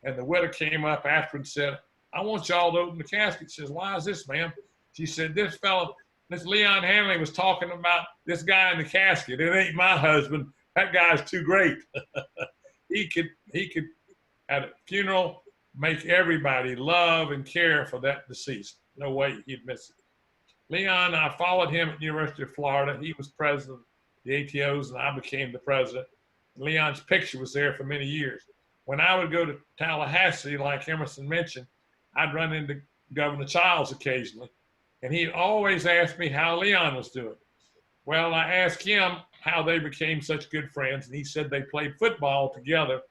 and the widow came up after and said, "I want y'all to open the casket." She says, "Why is this, ma'am?" She said, "This fellow, this Leon Handley, was talking about this guy in the casket. It ain't my husband. That guy's too great." He could at a funeral make everybody love and care for that deceased. No way he'd miss it. Leon, I followed him at the University of Florida. He was president of the ATOs, and I became the president. Leon's picture was there for many years. When I would go to Tallahassee, like Emerson mentioned, I'd run into Governor Childs occasionally, and he'd always ask me how Leon was doing. Well, I asked him how they became such good friends, and he said they played football together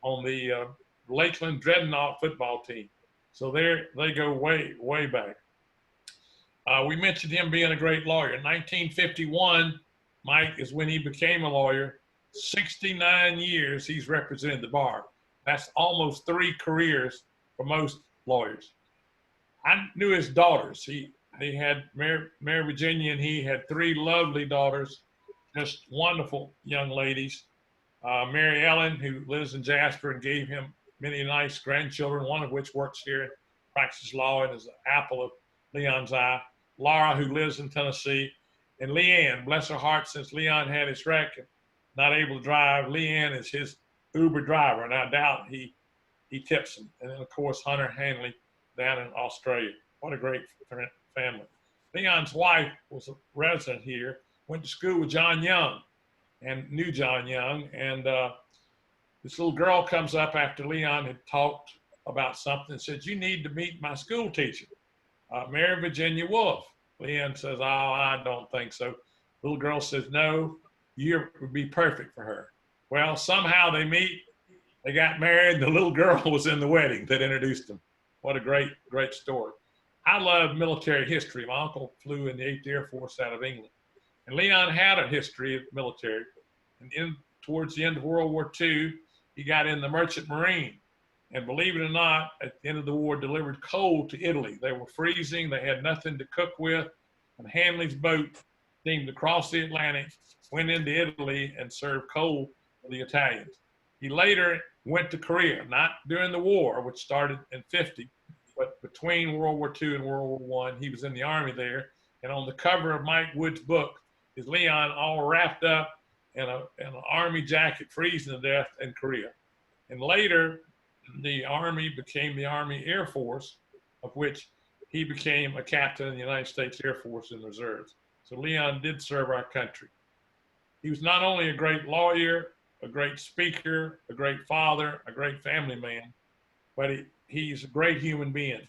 on the Lakeland Dreadnought football team. So they go way, way back. We mentioned him being a great lawyer. In 1951, Mike, is when he became a lawyer. 69 years he's represented the bar. That's almost 3 careers for most lawyers. I knew his daughters. He had Mary Virginia, and he had 3 lovely daughters, just wonderful young ladies. Mary Ellen, who lives in Jasper, and gave him many nice grandchildren, one of which works here and practices law and is the apple of Leon's eye. Laura, who lives in Tennessee, and Leanne, bless her heart, since Leon had his wreck and not able to drive, Leanne is his Uber driver, and I doubt he tips him. And then, of course, Hunter Handley down in Australia. What a great family. Leon's wife was a resident here, went to school with John Young and knew John Young. And this little girl comes up after Leon had talked about something and said, "You need to meet my school teacher, Mary Virginia Wolf." Leon says, "Oh, I don't think so." Little girl says, "No, you would be perfect for her." Well, somehow they meet, they got married, the little girl was in the wedding that introduced them. What a great, great story. I love military history. My uncle flew in the 8th Air Force out of England. And Leon had a history of military. And towards the end of World War II, he got in the Merchant Marine. And believe it or not, at the end of the war, delivered coal to Italy. They were freezing. They had nothing to cook with. And Handley's boat seemed to cross the Atlantic, went into Italy, and served coal for the Italians. He later went to Korea, not during the war, which started in 50, but between World War II and World War I. He was in the Army there. And on the cover of Mike Wood's book is Leon all wrapped up in an Army jacket, freezing to death in Korea. And later, the Army became the Army Air Force, of which he became a captain in the United States Air Force in reserves. So Leon did serve our country. He was not only a great lawyer, a great speaker, a great father, a great family man, but he's a great human being.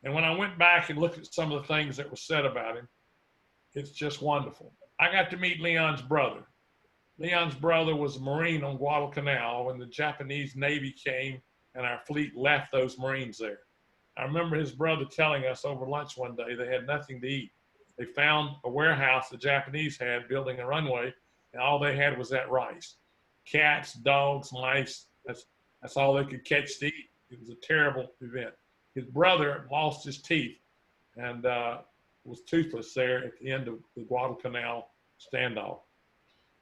And when I went back and looked at some of the things that were said about him, it's just wonderful. I got to meet Leon's brother. Leon's brother was a Marine on Guadalcanal when the Japanese Navy came and our fleet left those Marines there. I remember his brother telling us over lunch one day they had nothing to eat. They found a warehouse the Japanese had building a runway, and all they had was that rice. Cats, dogs, mice, that's all they could catch to eat. It was a terrible event. His brother lost his teeth and was toothless there at the end of the Guadalcanal standoff.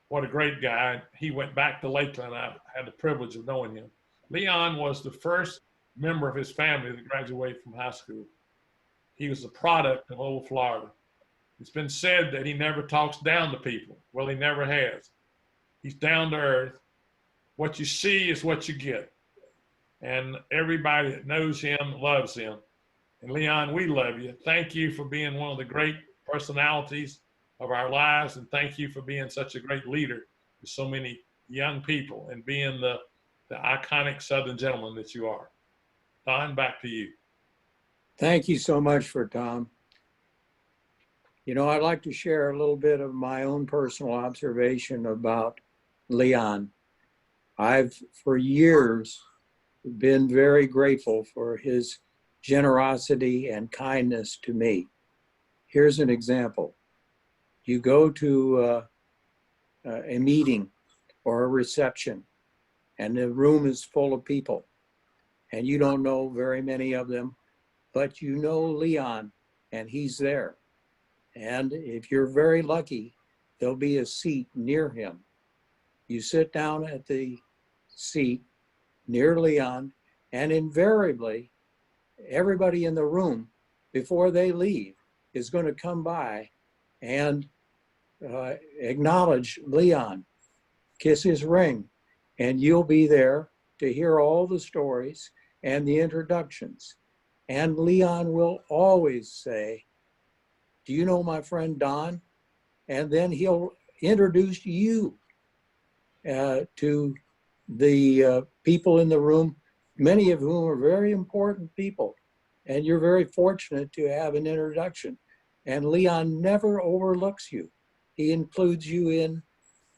What a great guy. He went back to Lakeland. I had the privilege of knowing him. Leon was the first member of his family that graduated from high school. He was the product of old Florida. It's been said that he never talks down to people. Well, he never has. He's down to earth. What you see is what you get. And everybody that knows him loves him. And Leon, we love you. Thank you for being one of the great personalities of our lives, and thank you for being such a great leader with so many young people and being the iconic Southern gentleman that you are. Don, back to you. Thank you so much for Tom. You know, I'd like to share a little bit of my own personal observation about Leon. I've, for years, been very grateful for his generosity and kindness to me. Here's an example. You go to a meeting or a reception, and the room is full of people, and you don't know very many of them, but you know Leon, and he's there. And if you're very lucky, there'll be a seat near him. You sit down at the seat near Leon, and invariably, everybody in the room, before they leave, is going to come by and acknowledge Leon, kiss his ring, and you'll be there to hear all the stories and the introductions. And Leon will always say, "Do you know my friend Don?" And then he'll introduce you to the people in the room, many of whom are very important people. And you're very fortunate to have an introduction. And Leon never overlooks you. He includes you in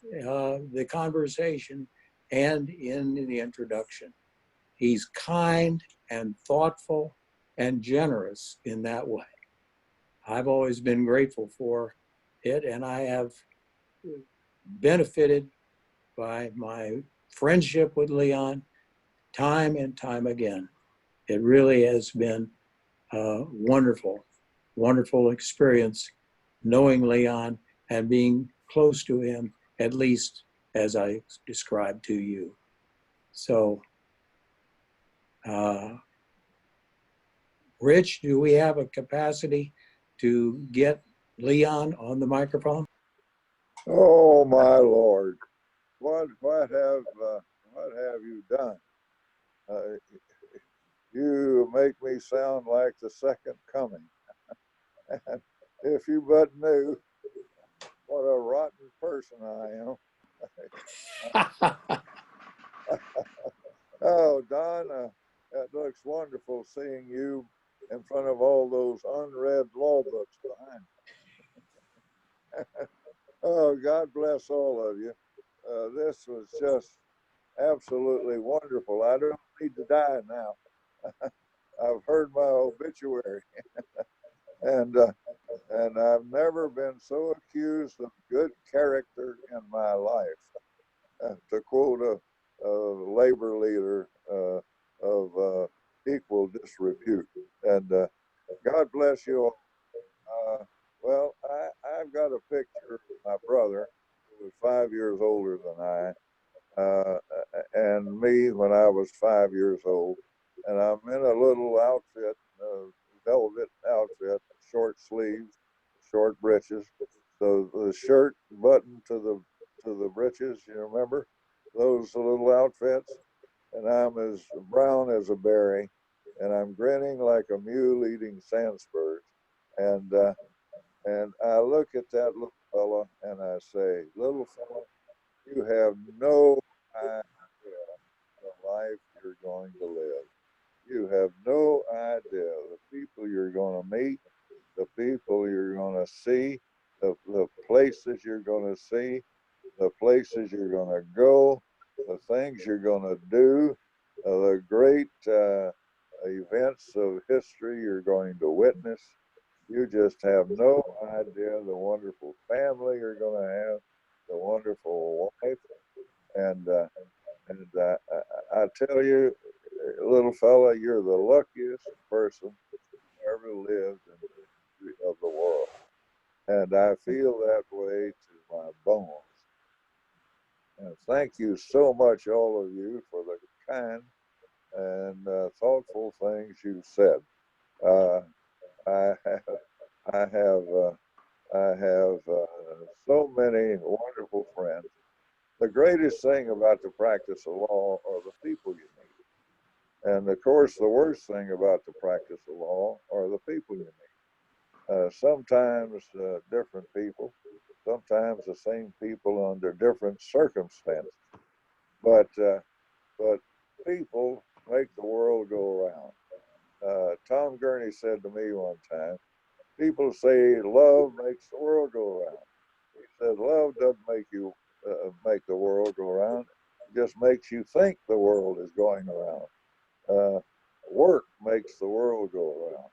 the conversation and in the introduction. He's kind and thoughtful and generous in that way. I've always been grateful for it, and I have benefited by my friendship with Leon time and time again. It really has been a wonderful, wonderful experience knowing Leon and being close to him, at least as I described to you. So, Rich, do we have a capacity to get Leon on the microphone? Oh my Lord, what have you done? You make me sound like the second coming. And if you but knew what a rotten person I am. Oh, Don, it looks wonderful seeing you in front of all those unread law books behind you. Oh, God bless all of you. This was just absolutely wonderful. I don't need to die now. I've heard my obituary, and I've never been so accused of good character in my life. To quote a labor leader of equal disrepute. And God bless you all. Well, I've got a picture of my brother, who was 5 years older than I, and me when I was 5 years old. And I'm in a little outfit, velvet outfit, short sleeves, short breeches. So the shirt buttoned to the breeches, you remember those little outfits? And I'm as brown as a berry, and I'm grinning like a mule eating sand spurs. And I look at that little fella and I say, little fella, you have no idea the life you're going to live. You have no idea the people you're going to meet, the people you're going to see, the places you're going to see, the places you're going to go, the things you're going to do, the great events of history you're going to witness. You just have no idea the wonderful family you're going to have, the wonderful wife, and I tell you, little fella, you're the luckiest person who ever lived in the history of the world, and I feel that way to my bones. And thank you so much, all of you, for the kind and thoughtful things you said. I have so many wonderful friends. The greatest thing about the practice of law are the people you meet. And of course, the worst thing about the practice of law are the people you meet. Sometimes different people, sometimes the same people under different circumstances. But people make the world go around. Tom Gurney said to me one time, people say love makes the world go around. He said love doesn't make the world go around. It just makes you think the world is going around. Work makes the world go around.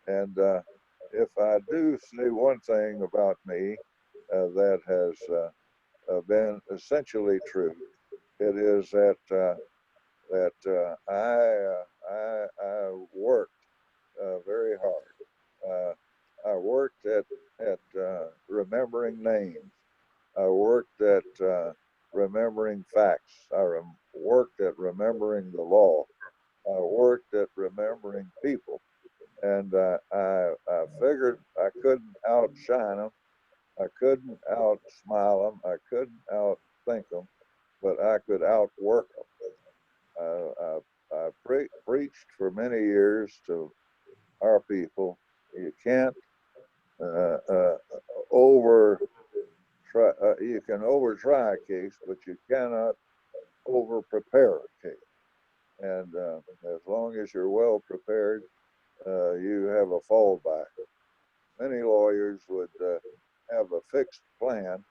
And if I do say one thing about me that has been essentially true, it is that I worked very hard. I worked at remembering names. I worked at remembering facts. Worked at remembering the law. I worked at remembering people. And I figured I couldn't outshine them. I couldn't outsmile them. I couldn't outthink them, but I could outwork them. I preached for many years to our people. You can't over try. You can over try a case, but you cannot over prepare a case. And as long as you're well prepared, you have a fallback. Many lawyers would have a fixed plan,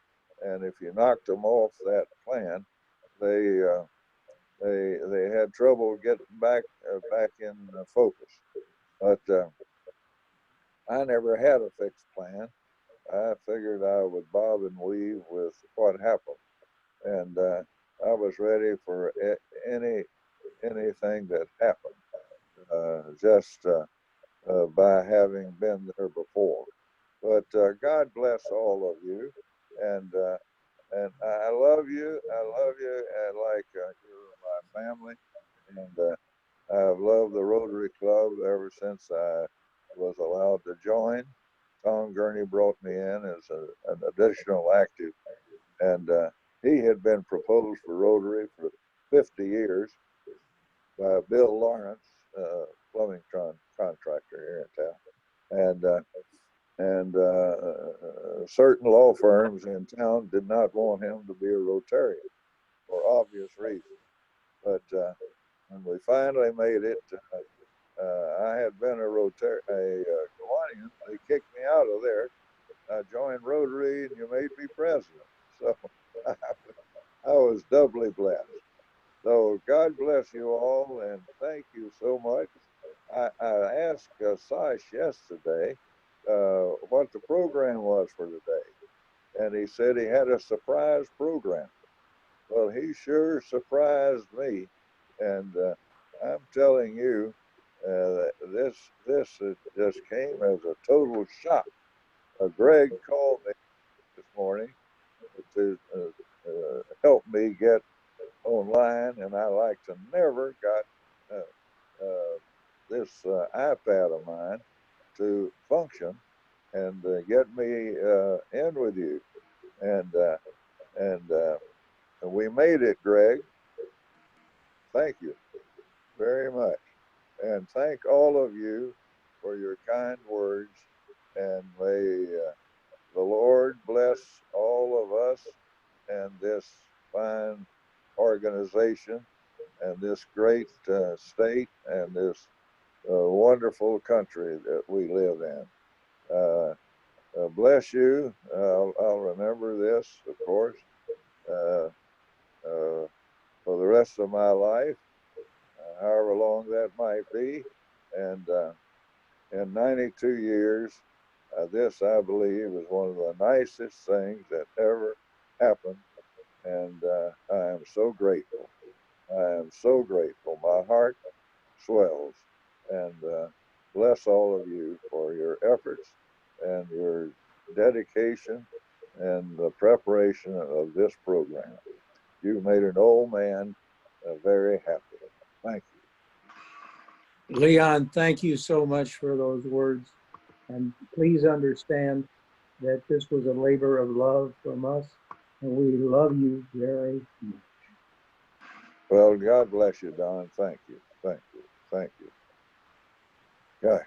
and if you knocked them off that plan, they had trouble getting back in focus. But I never had a fixed plan. I figured I would bob and weave with what happened, and I was ready for anything that happened, just by having been there before. But God bless all of you, and I love you. I love you, and like you're my family, and I've loved the Rotary Club ever since I was allowed to join. Tom Gurney brought me in as an additional active, and he had been proposed for Rotary for 50 years by Bill Lawrence, plumbing contractor here in town, and certain law firms in town did not want him to be a Rotarian for obvious reasons. But when we finally made it, I had been a Kiwanian. They kicked me out of there. I joined Rotary, and you made me president. So I was doubly blessed. So God bless you all, and thank you so much. I asked Sash yesterday what the program was for today, and he said he had a surprise program. Well, he sure surprised me, and I'm telling you, this just came as a total shock. Greg called me this morning to help me get online, and I like to never got this iPad of mine to function and get me in with you, and we made it, Greg. Thank you very much, and thank all of you for your kind words, and may the Lord bless all of us and this fine organization and this great state and this wonderful country that we live in. Bless you. I'll remember this, of course, for the rest of my life, however long that might be. And in 92 years, this, I believe, is one of the nicest things that ever happened. And I am so grateful. I am so grateful. My heart swells. And bless all of you for your efforts and your dedication and the preparation of this program. You've made an old man very happy. Thank you. Leon, thank you so much for those words. And please understand that this was a labor of love from us, and we love you very much. Well, God bless you, Don. Thank you. Thank you. Thank you. Gosh.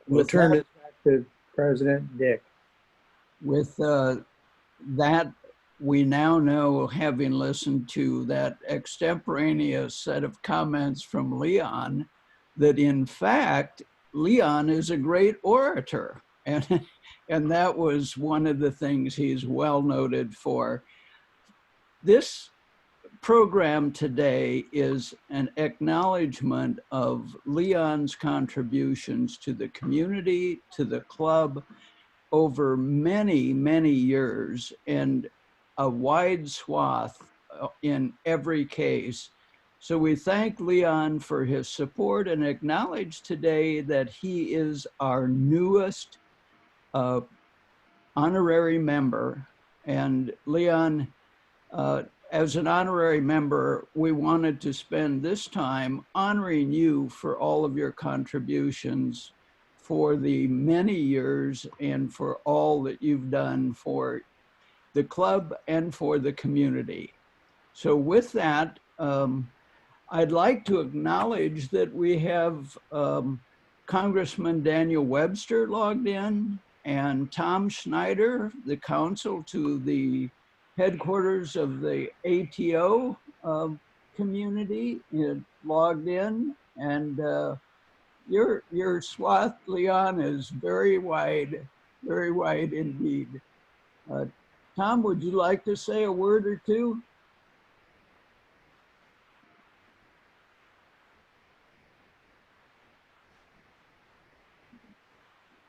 We'll turn this back to President Dick. with that, we now know, having listened to that extemporaneous set of comments from Leon, that in fact, Leon is a great orator. And that was one of the things he's well noted for. This program today is an acknowledgement of Leon's contributions to the community, to the club, over many, many years, and a wide swath in every case. So we thank Leon for his support and acknowledge today that he is our newest honorary member. And Leon, as an honorary member, we wanted to spend this time honoring you for all of your contributions, for the many years, and for all that you've done for the club and for the community. So with that, I'd like to acknowledge that we have Congressman Daniel Webster logged in, and Tom Schneider, the counsel to the headquarters of the ATO community, logged in. And your swath, Leon, is very wide indeed. Tom, would you like to say a word or two?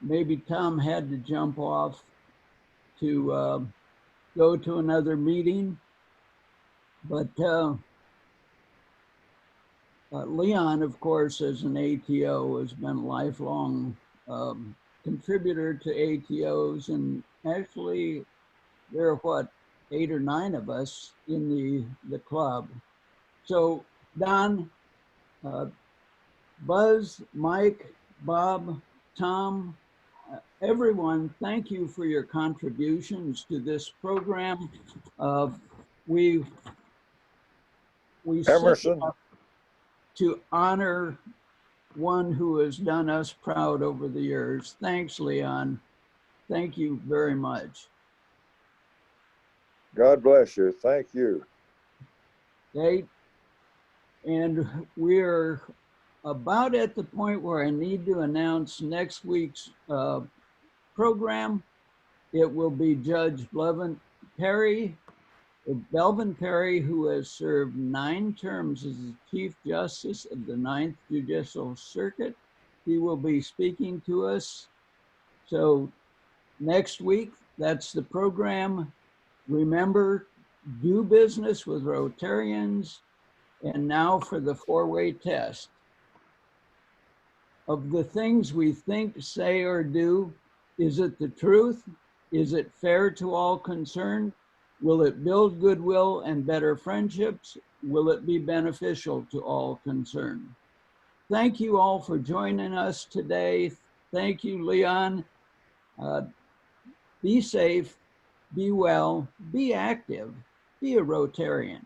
Maybe Tom had to jump off to go to another meeting, but Leon, of course, as an ATO, has been a lifelong contributor to ATOs, and actually there are, what, 8 or 9 of us in the club. So Don, Buzz, Mike, Bob, Tom, everyone, thank you for your contributions to this program. We Emerson, to honor one who has done us proud over the years. Thanks, Leon. Thank you very much. God bless you. Thank you. Okay. And we're about at the point where I need to announce next week's program. It will be Judge Belvin Perry, who has served 9 terms as the Chief Justice of the 9th Judicial Circuit. He will be speaking to us. So next week, that's the program. Remember, do business with Rotarians. And now for the 4-way test. Of the things we think, say, or do, is it the truth? Is it fair to all concerned? Will it build goodwill and better friendships? Will it be beneficial to all concerned? Thank you all for joining us today. Thank you, Leon. Be safe, be well, be active, be a Rotarian.